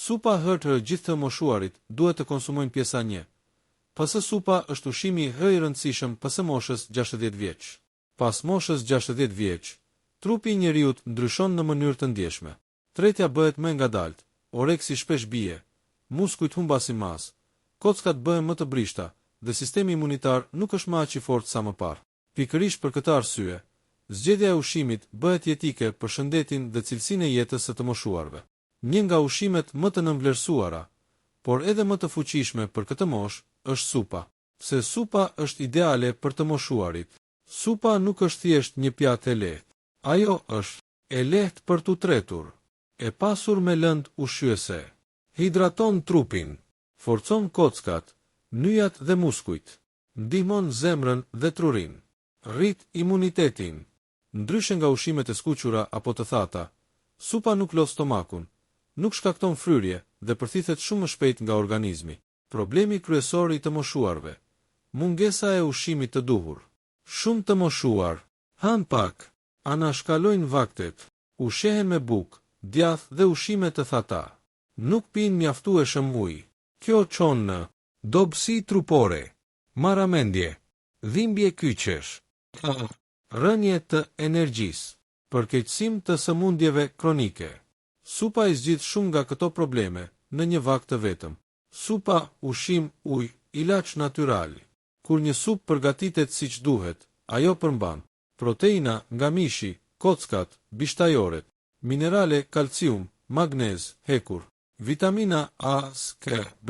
Supa hërtër gjithë të moshuarit duhet të konsumojnë pjesa 1. Pasë supa është ushqimi i rëndësishëm pas moshës 60 vjeç. Pas moshës 60 vjeç, trupi i njeriut ndryshon në mënyrë të ndjeshme. Tretja bëhet më ngadalt, oreksi shpesh bie, muskujt humbasin masë, kockat bëhen më të brishta dhe sistemi imunitar nuk është më aq i fortë sa më parë. Pikërisht për këtë arsye, zgjedhja e ushqimit bëhet jetike për shëndetin dhe cilësinë e jetës së të moshuarve. Një nga ushqimet më të nënvlerësuara, por edhe më të fuqishme për këtë moshë, është supa. Pse supa është ideale për të moshuarit? Supa nuk është thjesht një pjatë e lehtë. Ajo është e lehtë për t'u tretur, e pasur me lëndë ushqyese. Hidraton trupin, forcon kockat, nyjat dhe muskujt, ndihmon zemrën dhe trurin, rrit imunitetin. Ndryshe nga ushqimet e skuqura apo të thata, supa nuk lodh stomakun, nuk shkakton fryrje dhe përthithet shumë më shpejt nga organizmi. Problemi kryesor i të moshuarve: mungesa e ushqimit të duhur. Shumë të moshuar han pak, anashkalojnë vaktet, ushqehen me bukë, djath dhe ushqime të thata. Nuk pinë mjaftueshëm ujë. Kjo çon në dobësi trupore, marramendje, dhimbje kyçesh, rënje të energjisë, përkeqësim të sëmundjeve kronike. Supa i zgjidh shumë nga këto probleme në një vakt të vetëm. Supa, ushqim, ujë, ilaç natyral. Kur një supë përgatitet siç duhet, ajo përmban proteina nga mishi, kockat, bishtajoret, minerale, kalcium, magnez, hekur, vitamina A, C, K, B,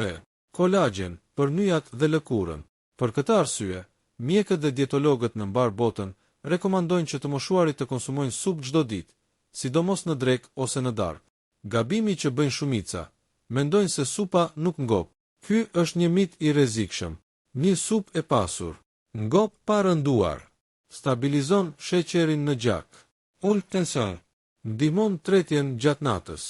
kolagjen për nyjat dhe lëkurën. Për këtë arsye, mjekët dhe dietologët në mbar botën rekomandojnë që të moshuarit të konsumojnë supë çdo ditë, sidomos në drekë ose në darkë. Gabimi që bëjnë shumica, mendojnë se supa nuk ngop. Ky është një mit i rrezikshëm. Një supë e pasur ngop pa rënduar, stabilizon sheqerin në gjak, ul tension, ndihmon tretjen gjatë natës.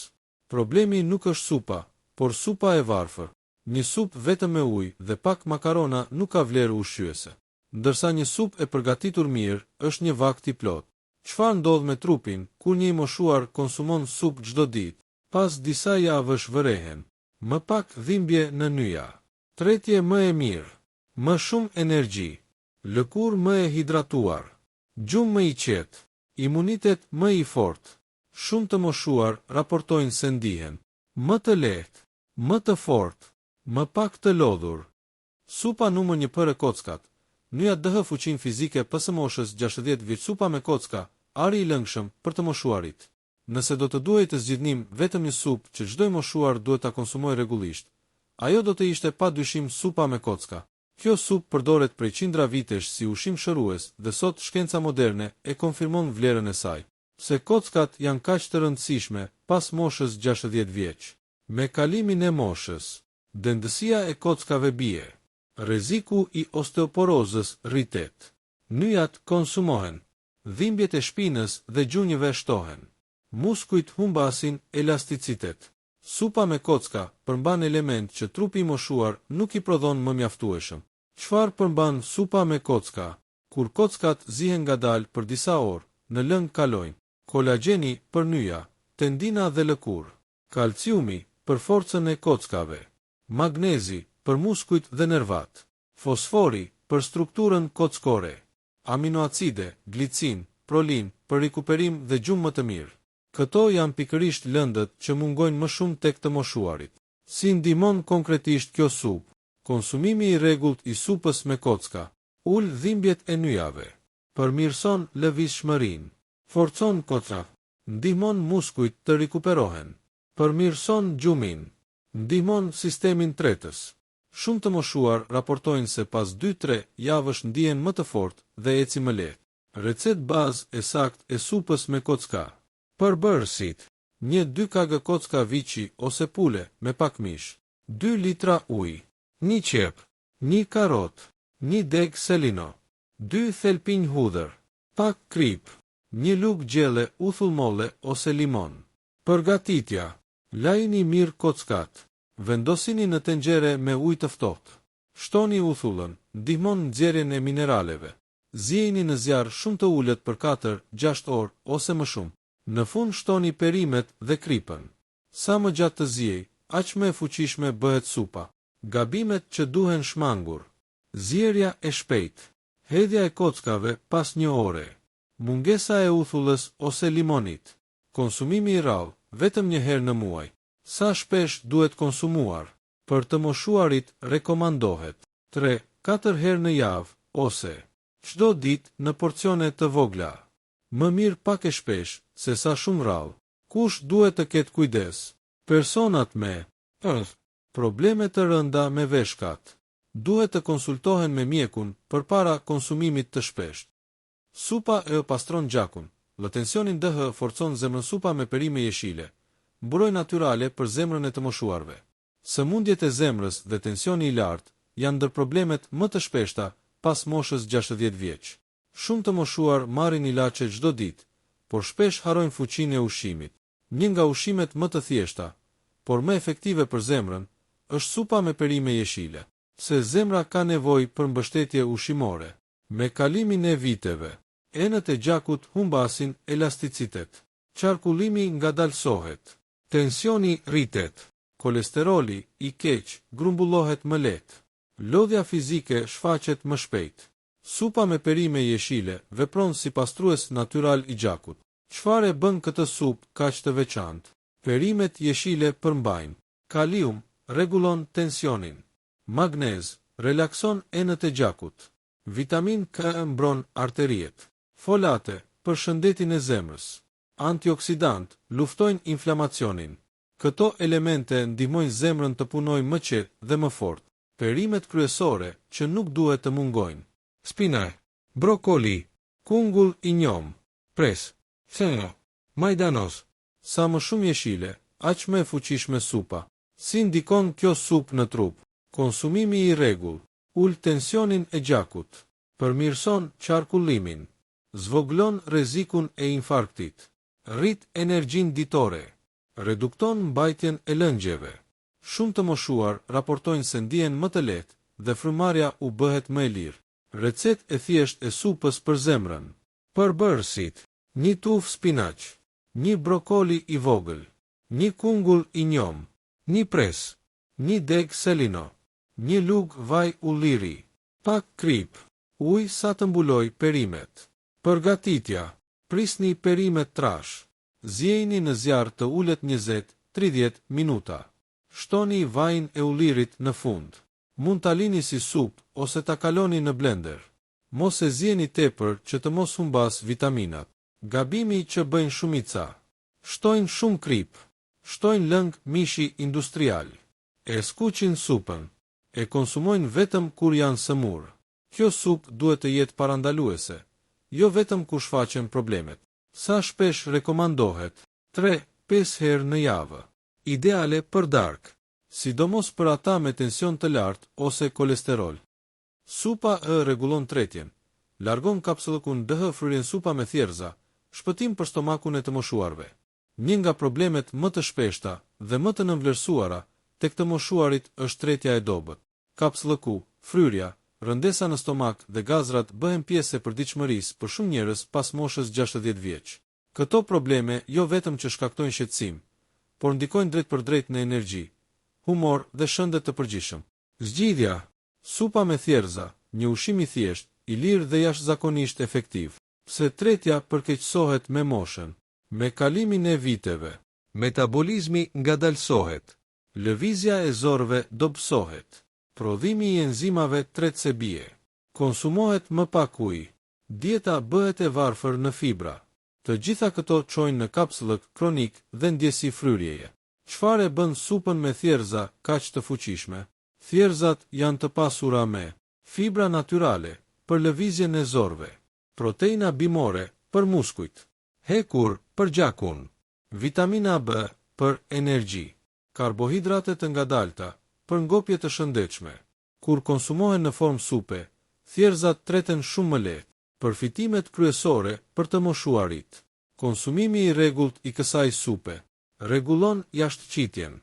Problemi nuk është supa, por supa e varfër. Një supë vetëm me ujë dhe pak makarona nuk ka vlerë ushqyese, ndërsa një supë e përgatitur mirë është një vakt i plot. Çfarë ndodh me trupin kur një i moshuar konsumon supë çdo ditë? Pas disa javësh vërehen, më pak dhimbje në nyja, tretje më e mirë, më shumë energji, lëkurë më e hidratuar, gjumë më i qetë, imunitet më i fortë. Shumë të moshuar raportojnë se ndihen më të lehtë, më të fortë, më pak të lodhur. Supa numër 1 për kockat. Nyja dh fuqinë fizike pas moshës 60 vjeç. Supa me kocka, ari i lëngshëm për të moshuarit. Nëse do të duhej të zgjidhnim vetëm një supë që çdo i moshuar duhet ta konsumojë rregullisht, ajo do të ishte padyshim supa me kocka. Kjo supë përdoret prej qindra vitesh si ushqim shërues dhe sot shkenca moderne e konfirmon vlerën e saj. Se kockat janë kaq të rëndësishme pas moshës 60 vjeç. Me kalimin e moshës, dëndësia e kockave bie, rreziku i osteoporozës rritet, nyjat konsumohen, dhimbjet e shpinës dhe gjunjëve shtohen, muskujt humbasin elasticitet. Supa me kocka përmban element që trupi i moshuar nuk i prodhon më mjaftueshëm. Çfarë përmban supa me kocka? Kur kockat zihen ngadalë për disa orë, në lëng kalojnë kolagjeni për nyja, tendina dhe lëkurë, kalciumi për forcën e kockave, magnezi për muskujt dhe nervat, fosfori për strukturën kockore, aminoacide, glicin, prolin për rikuperim dhe gjumë më të mirë. Këto janë pikërisht lëndët që mungojnë më shumë tek të moshuarit. Si ndihmon konkretisht kjo supë? Konsumimi i rregullt i supës me kocka ul dhimbjet e nyjave, përmirëson lëvizshmërinë, forcon kockat, ndihmon muskujt të rikuperohen, përmirëson gjumin, ndihmon sistemin tretës. Shumë të moshuar raportojnë se pas 2-3 javësh ndihen më të fortë dhe ecin më lehtë. Recetë bazë e saktë e supës me kocka. Përbërësit: 1-2 kg kocka viçi ose pule me pak mish, 2 litra ujë, 1 qep, 1 karot, 1 deg selino, 2 thelpinj hudhër, pak krip, 1 lugë gjelle uthull molle ose limon. Përgatitja: lajini mirë kockat, vendosini në tenxhere me ujë të ftohtë, shtoni uthullën, ndihmon nxjerrjen e mineraleve. Zjeni në zjarr shumë të ulët për 4-6 orë ose më shumë. Në fund shtoni perimet dhe kripën. Sa më gjatë të zjej, aq më e fuqishme bëhet supa. Gabimet që duhen shmangur. Zjerja e shpejt. Hedhja e kockave pas 1 ore. Mungesa e uthullës ose limonit. Konsumimi i rrallë, vetëm 1 herë në muaj. Sa shpesh duhet konsumuar? Për të moshuarit rekomandohet 3-4 herë në javë, ose çdo ditë në porcione të vogla. Më mirë pak e shpesh, se sa shumë rrallë. Kush duhet të ketë kujdes? Personat me probleme të rënda me veshkat. Duhet të konsultohen me mjekun përpara konsumimit të shpeshtë. Supa e pastron gjakun. Tensionin DH forcon zemrën. Supa me perime jeshile. Mburoj natyrale për zemrën e të moshuarve. Sëmundjet e zemrës dhe tensioni i lartë janë ndër problemet më të shpeshta pas moshës 60 vjeç. Shumë të moshuar marrin ilaçe çdo ditë, por shpesh harrojnë fuqinë e ushqimit. Një nga ushqimet më të thjeshta, por më efektive për zemrën, është supa me perime jeshile. Se zemra ka nevojë për mbështetje ushqimore. Me kalimin e viteve, enët e gjakut humbasin elasticitet. Qarkullimi ngadalsohet. Tensioni rritet. Kolesteroli i keq grumbullohet më lehtë. Lodhja fizike shfaqet më shpejt. Supa me perime jeshile vepron si pastrues natyral i gjakut. Çfarë bën këtë supë kaq të veçantë? Perimet jeshile përmbajnë. Kalium rregullon tensionin. Magnez relakson enët e gjakut. Vitamin K mbron arteriet. Folate për shëndetin e zemrës. Antioksidant luftojnë inflamacionin. Këto elemente ndihmojnë zemrën të punojë më qetë dhe më fort. Perimet kryesore që nuk duhet të mungojnë. Spinaj, brokoli, kungull i njom, pres, seno, majdanos. Sa më shumë jeshile, aq më e fuqishme supa. Si ndikon kjo supë në trup? Konsumimi i rregull, ul tensionin e gjakut, përmirëson qarkullimin, zvoglon rrezikun e infarktit, rrit energjinë ditore, redukton mbajtjen e lëngjeve. Shumë të moshuar raportojnë se ndihen më të lehtë dhe frymarrja u bëhet më e lirë. Recetë e thjeshtë e supës për zemrën. Përbërësit: 1 tufë spinaq, 1 brokoli i vogël, 1 kungull i njom, 1 pres, 1 deg selino, 1 lug vaj ulliri, pak krip, ujë sa të mbuloj perimet. Përgatitja: prisni perimet trash. Zjejini në zjarr të ulët 20-30 minuta. Shtoni vajin e ullirit në fund. Mund ta lini si supë ose ta kaloni në blender. Mos e zjeni tepër që të mos humbas vitaminat. Gabimi që bëjnë shumica. Shtojnë shumë krip. Shtojnë lëng mishi industrial. E skuqin supën. E konsumojnë vetëm kur janë sëmur. Kjo supë duhet të jetë parandaluese, jo vetëm kur shfaqen problemet. Sa shpesh rekomandohet? 3-5 herë në javë. Ideale për darkë, sidomos për ata me tension të lartë ose kolesterol. Supa e rregullon tretjen. Largon kapsullëkun DH. Fryrjen supa me thjerza, shpëtim për stomakun e të moshuarve. Një nga problemet më të shpeshta dhe më të nënvlerësuara tek të moshuarit është tretja e dobët. Kapsullëku, fryrja, rëndesa në stomak dhe gazrat bëhen pjesë e përditshmërisë për shumë njerëz pas moshës 60 vjeç. Këto probleme jo vetëm që shkaktojnë shqetësim, por ndikojnë drejt për drejt në energji, humor dhe shëndet të përgjithshëm. Zgjidhja: supa me thjerza, një ushqim i thjeshtë, i lirë dhe jashtëzakonisht efektiv. Pse tretja përkeqësohet me moshën? Me kalimin e viteve, metabolizmi ngadalsohet, lëvizja e zorëve dobësohet, prodhimi i enzimave tret se bie, konsumohet më pak ujë, dieta bëhet e varfër në fibra. Të gjitha këto çojnë në kapsullëk kronik dhe ndjesi fryrjeje. Çfarë bën supën me thjerza kaq të fuqishme? Thjerzat janë të pasura me fibra natyrale për lëvizjen e zorëve, proteina bimore për muskujt, hekur për gjakun, vitamina B për energji, karbohidrate të ngadalta për ngopje të shëndetshme. Kur konsumohen në formë supe, thjerzat treten shumë më lehtë. Përfitimet kryesore për të moshuarit. Konsumimi i rregullt i kësaj supe rregullon jashtëqitjen,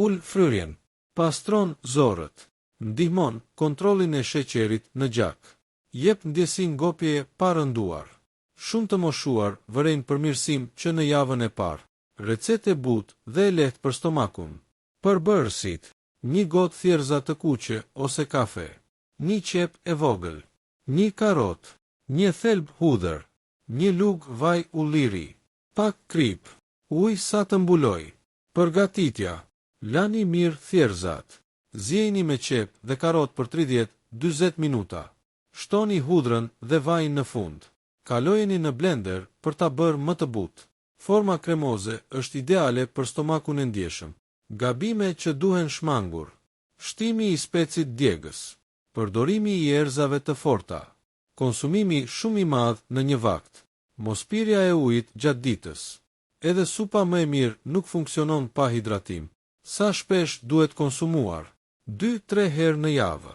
ul fryrjen, pastron zorët, ndihmon kontrollin e sheqerit në gjak, jep ndjesi ngopjeje pa rënduar. Shumë të moshuar vërejnë përmirësim që në javën e parë. Recetë e butë dhe e lehtë për stomakun. Përbërësit: një gotë thjerza të kuqe ose kafe, një qep e vogël, një karot, një thelb hudhër, një lugë vaj ulliri, pak krip, ujë sa të mbuloj. Përgatitja: lani mirë thjerzat. Zjeni me qep dhe karot për 30-40 minuta. Shtoni hudhrën dhe vajin në fund. Kalojeni në blender për ta bërë më të butë. Forma kremoze është ideale për stomakun e ndjeshëm. Gabime që duhen shmangur: shtimi i specit djegës, përdorimi i erëzave të forta, konsumimi shumë i madh në një vakt, mospirja e ujit gjatë ditës. Edhe supa më e mirë nuk funksionon pa hidratim. Sa shpesh duhet konsumuar? 2-3 herë në javë.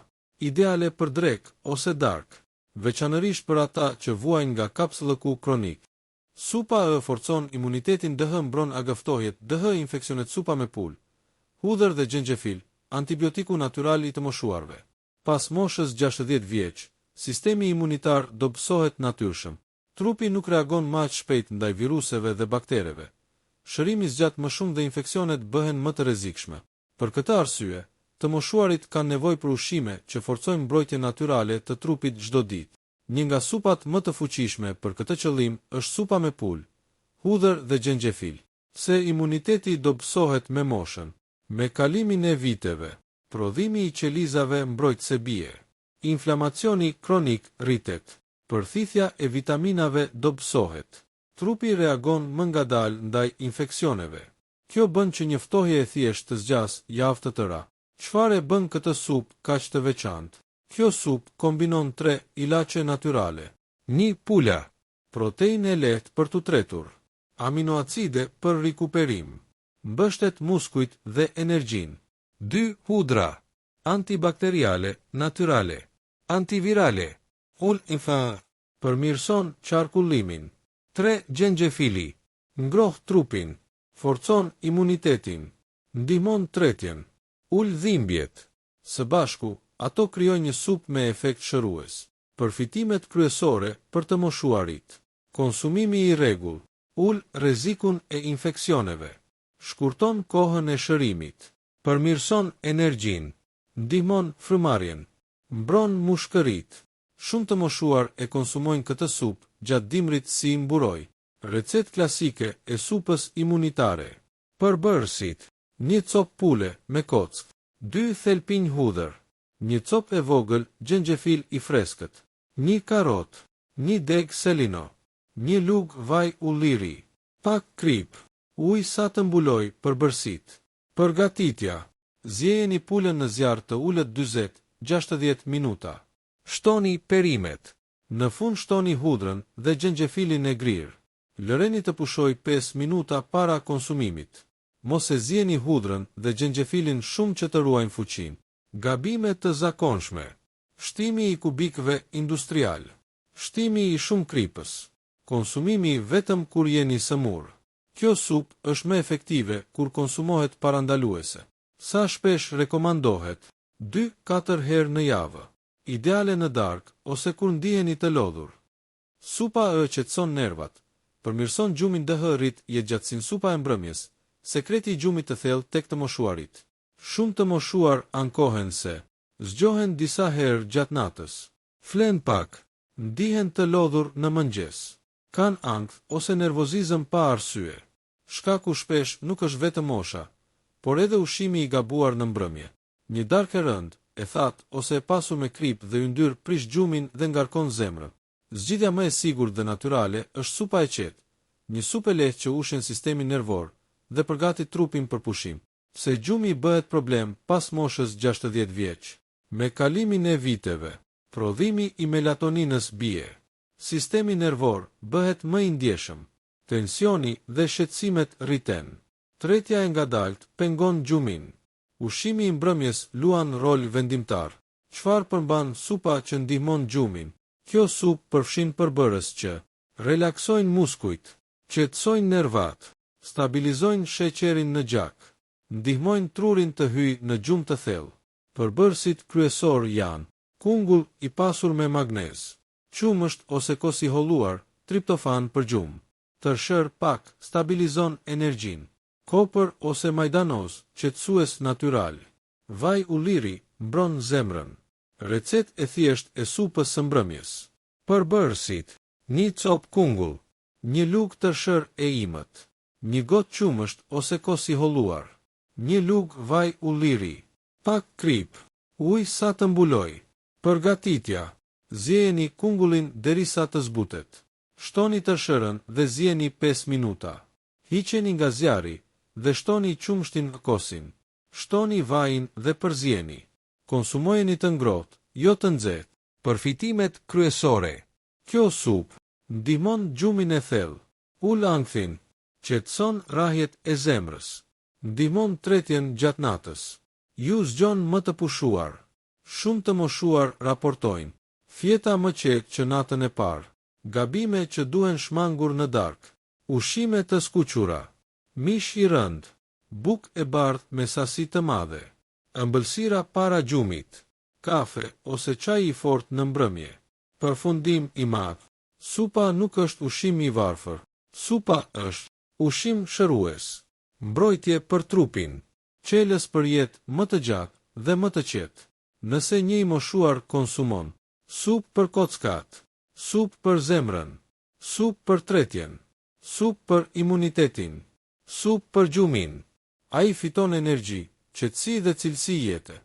Ideale për drek ose dark, veçanërisht për ata që vuajnë nga kapsullëku kronik. Supa e forcon imunitetin, DH mbron agaftohet, DH infeksionet. Supa me pul, hudhër dhe xhenxhefil, antibiotiku natyral i të moshuarve. Pas moshës 60 vjeç, sistemi imunitar dobësohet natyrshëm. Trupi nuk reagon më aq shpejt ndaj viruseve dhe baktereve. Shërimi zgjat më shumë dhe infeksionet bëhen më të rrezikshme. Për këtë arsye, të moshuarit kanë nevojë për ushqime që forcojnë mbrojtjen natyrale të trupit çdo ditë. Një nga supat më të fuqishme për këtë qëllim është supa me pul, hudhër dhe xhenxhefil. Se imuniteti dobësohet me moshën, me kalimin e viteve, prodhimi i qelizave mbrojt se bie, inflamacioni kronik rritet, përthithja e vitaminave dobësohet. Trupi reagon më ngadalë ndaj infeksioneve. Kjo bën që një ftohje e thjeshtë të zgjas javë të tëra. Çfarë e bën këtë supë kaq të veçantë? Kjo supë kombinon 3 ilaçe natyrale. 1 pula, proteinë e lehtë për tu tretur, aminoacide për rikuperim, mbështet muskujt dhe energjinë. 2 hudra, antibakteriale natyrale, antivirale, përmirëson qarkullimin. 3 xhenxhefili, ngroh trupin, forcon imunitetin, ndihmon tretjen, ul dhimbjet. Së bashku, ato krijojnë një supë me efekt shërues. Përfitimet kryesore për të moshuarit: konsumimi i rregull, ul rrezikun e infeksioneve, shkurton kohën e shërimit, përmirëson energjinë, ndihmon frymarrjen, mbron mushkërit. Shumë të moshuar e konsumojnë këtë supë gjatë dimrit si mburoj. Recet klasike e supës imunitare. Përbërësit: 1 copë pule me kock, 2 thelpinj hudhër, 1 copë e vogël xhenxhefil i freskët, 1 karot, 1 deg selino, 1 lugë vaj ulliri, pak krip, ujë sa të mbuloj përbërësit. Përgatitja: zjejeni pulën në zjarr të ulët 40-60 minuta. Shtoni perimet. Në fund shtoni hudhrën dhe xhenxhefilin e grirë. Lëreni të pushoj 5 minuta para konsumimit. Mos e zjeni hudhrën dhe xhenxhefilin shumë që të ruajnë fuqinë. Gabime të zakonshme: shtimi i kubikëve industrial, shtimi i shumë kripës, konsumimi vetëm kur jeni sëmur. Kjo supë është më efektive kur konsumohet parandaluese. Sa shpesh rekomandohet? 2-4 herë në javë. Ideale në darkë ose kur ndiheni të lodhur. Supa e qetëson nervat, përmirëson gjumin, DH rrit jetëgjatësinë. Supa e mbrëmjes, sekreti i gjumit të thellë tek të moshuarit. Shumë të moshuar ankohen se zgjohen disa herë gjatë natës, flen pak, ndihen të lodhur në mëngjes, kanë ankth ose nervozizëm pa arsye. Shkaku shpesh nuk është vetëm mosha, por edhe ushqimi i gabuar në mbrëmje. Një darkë e rënd, e thatë ose e pasur me krip dhe yndyr prish gjumin dhe ngarkon zemrën. Zgjidhja më e sigurt dhe natyrale është supa e qetë, një supë e lehtë që ushen sistemin nervor dhe përgatit trupin për pushim. Se gjumi bëhet problem pas moshës 60 vjeç. Me kalimin e viteve, prodhimi i melatoninës bie. Sistemi nervor bëhet më i ndjeshëm. Tensioni dhe shqetësimet rriten. Tretja e ngadalt pengon gjumin. Ushqimi i mbrëmjes luan rol vendimtar. Çfarë përmban supa që ndihmon gjumin? Kjo supë përfshin përbërës që relaksojnë muskujt, qetësojnë nervat, stabilizojnë sheqerin në gjak, ndihmojnë trurin të hyjë në gjumë të thellë. Përbërësit kryesor janë kungull i pasur me magnez, qumësht ose kos i holluar, triptofan për gjumë, tërshër pak stabilizon energjinë, kopër ose majdanoz, qetësues natyral. Vaj ulliri, mbron zemrën. Recet e thjesht e supës së mbrëmjes. Përbërësit: një copë kungull, një lugë tërshër e imët, një gotë qumësht ose kos i holluar, një lugë vaj ulliri, pak krip, ujë sa të mbuloj. Përgatitja: zjeni kungullin derisa të zbutet. Shtoni tërshërën dhe zjeni 5 minuta. Hiqeni nga zjarri dhe shtoni qumshtin në kosin. Shtoni vajin dhe përzjeni. Konsumojeni të ngrohtë, jo të nxehtë. Përfitimet kryesore. Kjo supë ndihmon gjumin e thellë, ul ankthin, qetëson rrahjet e zemrës, ndihmon tretjen gjatë natës. Ju zgjon më të pushuar. Shumë të moshuar raportojnë: fjeta më qetë që natën e parë, gabime që duhen shmangur në darkë, ushqime të skuqura, mish i rënd, bukë e bardhë me sasi të madhe, ëmbëlsira para gjumit, kafe ose çaj i fortë në mbrëmje. Përfundim i madh. Supa nuk është ushqim i varfër. Supa është ushqim shërues, mbrojtje për trupin, qelës për jetë më të gjatë dhe më të qetë. Nëse një i moshuar konsumon supë për kockat, supë për zemrën, supë për tretjen, supë për imunitetin, supë për gjumin, ai fiton energji, qetësi dhe cilësi jete.